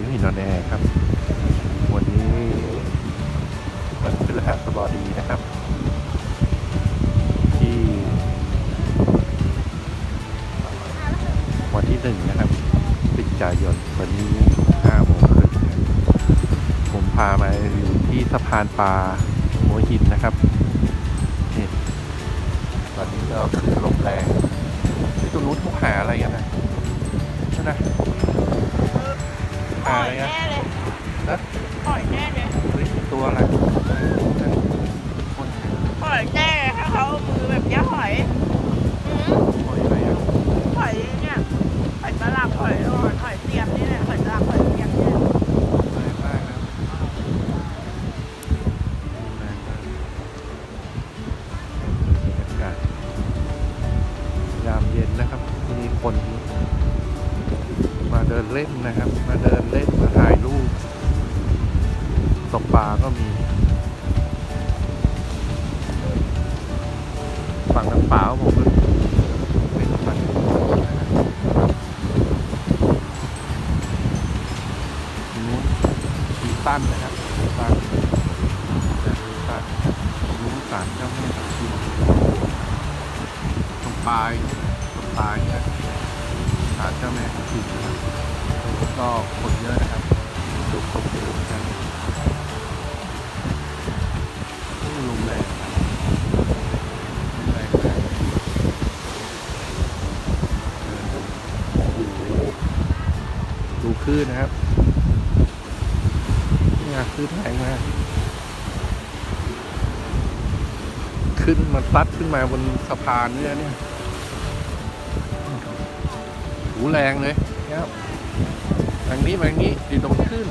ยุหินนอนแอร์ครับวันนี้วันพฤหัสบดีนะครับที่วันที่1นะครับพฤศจิกายนวันนี้5 โมงครึ่งผมพามาอยู่ที่สะพานปลาหัวหินนะครับนี่ตอนนี้ก็คือลมแรงที่ตรงนู้นเขาหาอะไรกันนะนะหาอะไรกันนะ หอยแน่เลย เฮ้ยตัวอะไร หอยแน่ถ้าเขาเอามือแบบนี้หอย หอยอะไรอ่ะ หอยเนี่ยหอยตลับหอยอ่อนหอยเสียบนี่แหละหอยตลับหอยเสียบเนี่ย แรงมากนะแรงมากบรรยากาศยามเย็นนะครับมีคนมาเดินเล่นนะครับมาเดินเล่นมาถ่ายรูปตกปลาก็มีฝั่งน้ำเปล่าผมก็เป็นฝั่งนู้นสีตั้นนะครับสีตั้นสีตั้นนู้นศาลเจ้าแม่ตะเคียนตรงปลายเนี่ยศาลเจ้าแม่ตะเคียนนะครับก็คนเยอะนะครับดูคนเยอะกันลมแรงแรงมากดูคลื่นนะครับนี่คลื่นแรงมากขึ้นมาซัดขึ้นมาบนสะพานเนี่ยหูแรงเลยครับทางนี้ดีตรงขึ้น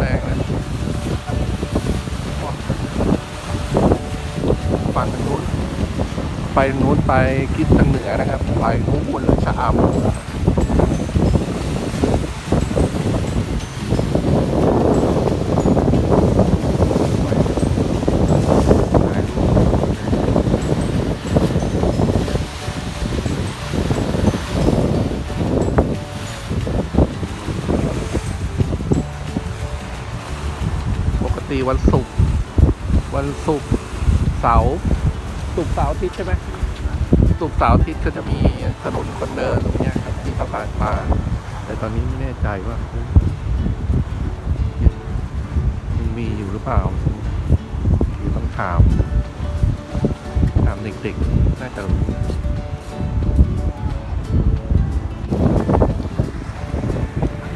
แรงนะฝั่งนู้นไปนู้นไปคิดทางเหนือนะครับไปนู้นบนชะอำวันศุกร์เสาร์อาทิตย์ใช่ไหมศุกร์เสาร์อาทิตย์ก็จะมีถนนคนเดินตรงนี้ครับที่สะพานปลาแต่ตอนนี้ไม่แน่ใจว่ายังมีอยู่หรือเปล่าต้องถามเด็กๆน่าจะรู้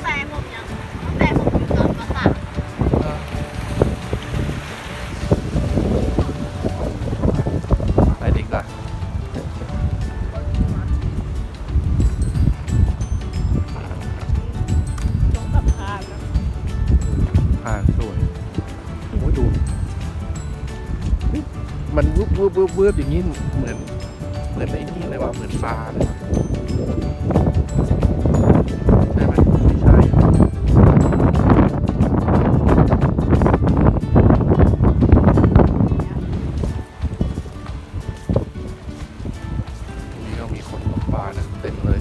แต่ผมอยู่ตอนประสาทมันวืบอย่างนี้เหมือนไอ้นี่เลยว่าเหมือนปลาเลยใช่ไหมไม่ใช่นี่ก็มีคนตกปลานะเต็มเลย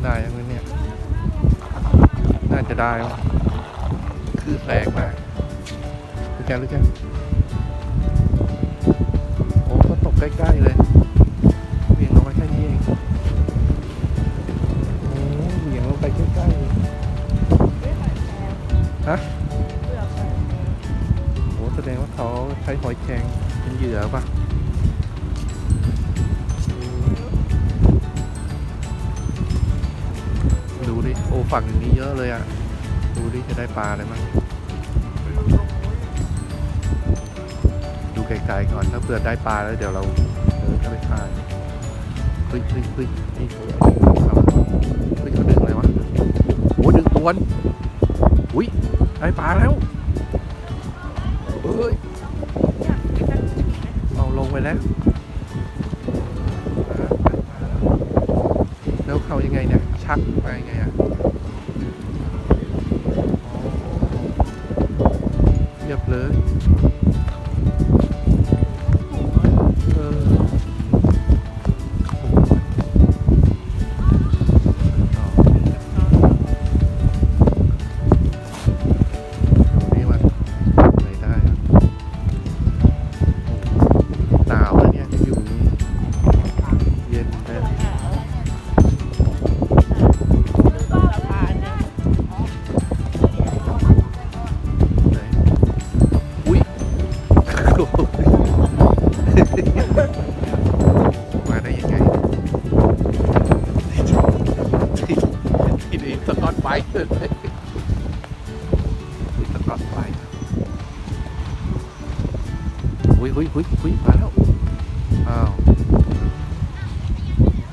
ได้ยังไงเนี่ยน่าจะได้คือแรงมากหรือกันโอ้ก็ตกใกล้ๆเลยเบี่ยงลงมาแค่นี้เองโอ้เบี่ยงลงไปใกล้ๆเลยฮะโอ้แสดงว่าเขาใช้หอยแครงเป็นเหยื่อป่ะดูดิโอ้ฝั่งอย่างนี้เยอะเลยอ่ะดูดิจะได้ปลาอะไรมั้งไกลๆก่อนถ้าเผื่อได้ปลาแล้วเดี๋ยวเราจะไปถ่ายนี่เขาดึงอะไรวะโอ้ดึงตัวอุ้ยได้ปลาแล้วเฮ้ยเอาลงไปแล้วแล้วเขายังไงเนี่ยชักไปยังไงอ่ะเรียบเลย ติดอีกสกอตไบรท์เลยติดสกอตไบรท์หุยมาแล้วอ้าว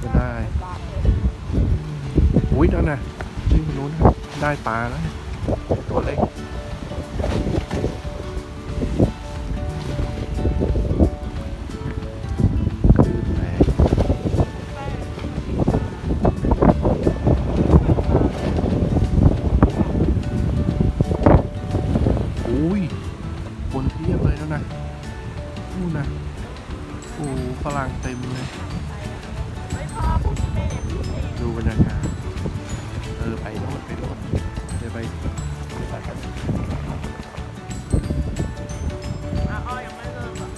จะได้อุ้ยนั่นน่ะนี่มันนู้นนะได้ปลาแล้วเนี่ยตัวเล็กคือแหมอุ้ยคนเพียบเลยแล้วนะนู่นนะโอ้ฝรั่งเต็มเลยดูบรรยากาศไปโน่นเดี๋ยวไป อ้อยังไม่เลิกอ่ะ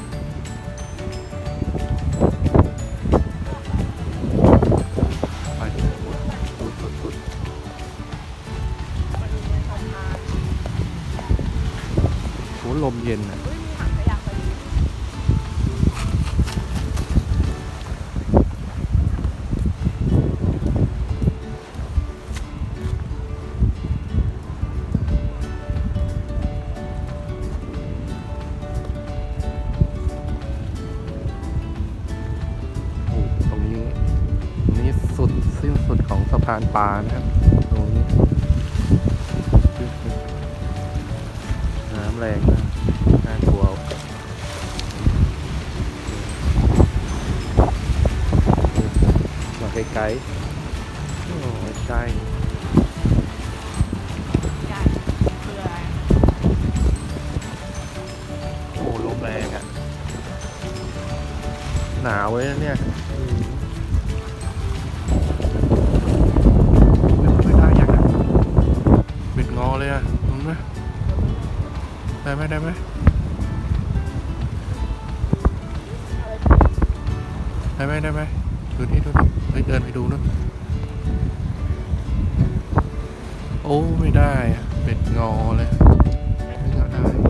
ไปสุด มาดูในสะพาน โหลมเย็นอ่ะ อุ้ยมีถังขยะพอดี โอ้ตรงนี้สุดสิ้นสุดของสะพานปลานะครับตรงนี้น้ำแรงนะน่ากลัวมาไกลๆโอ้ใกล้ ใหญ่คืออะไร โอ้ลมแรงอ่ะหนาวเลยนะเนี่ยไม่ได้ยังอ่ะบิดงอเลยอ่ะมึงนะได้ไหมได้ไหมดูนี่เฮ้ยเดินไปดูนะโอ้ไม่ได้อะเป็ดงอเลยไม่ได้